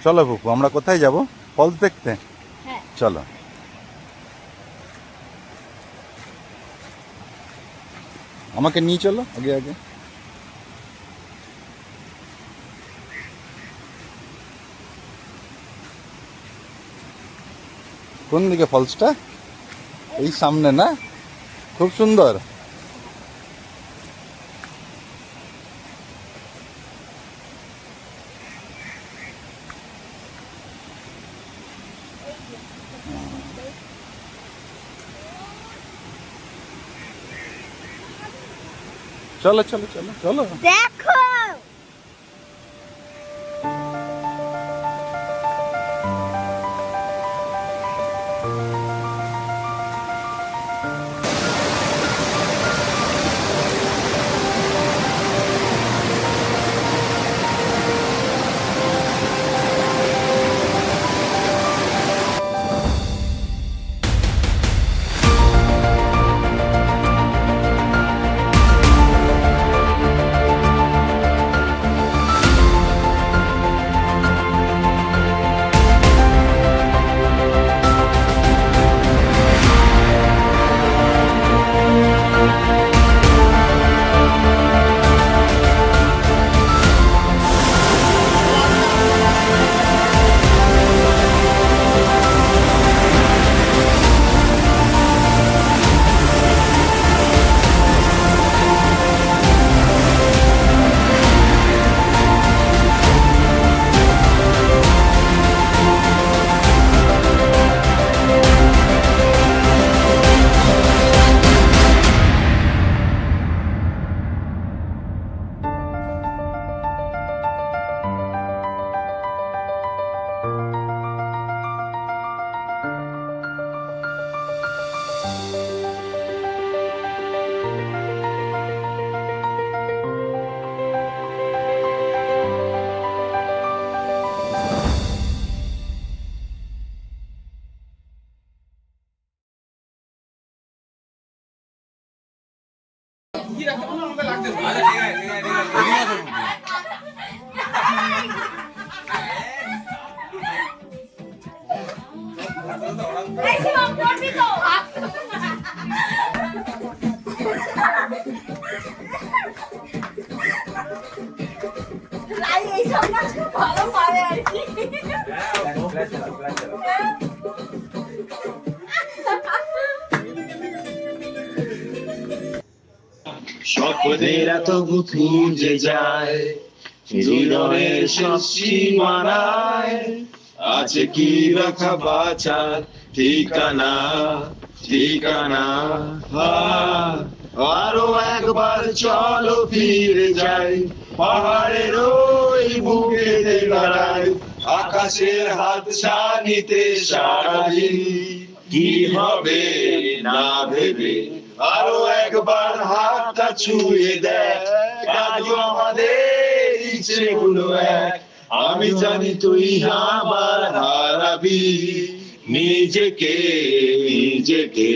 চলো বুকু, আমরা কোথায় যাব? ফলস দেখতে? চলো। আমাকে নিয়ে চলো আগে আগে। কোন দিকে ফলসটা? এই সামনে না? খুব সুন্দর। চলো চলো চলো চলো দেখো। স্বপ্নের এত খুঁজে যায় হৃদয়ের সব সীমানায়, আছে কি রাখা বাঁচার ঠিকানা ঠিকানা। আরো একবার চলো ফিরে যাই, পাহাড়ের ওই বুকে দাঁড়াই, আকাশের হাত ছানিতে সারাদিন কি হবে না ভেবে, আরো একবার হাতটা ছুঁয়ে দেখ, আজ আমাদের ইচ্ছেগুলো এক, আমি জানি তুই আবার হারাবি নিজেকে নিজেকে।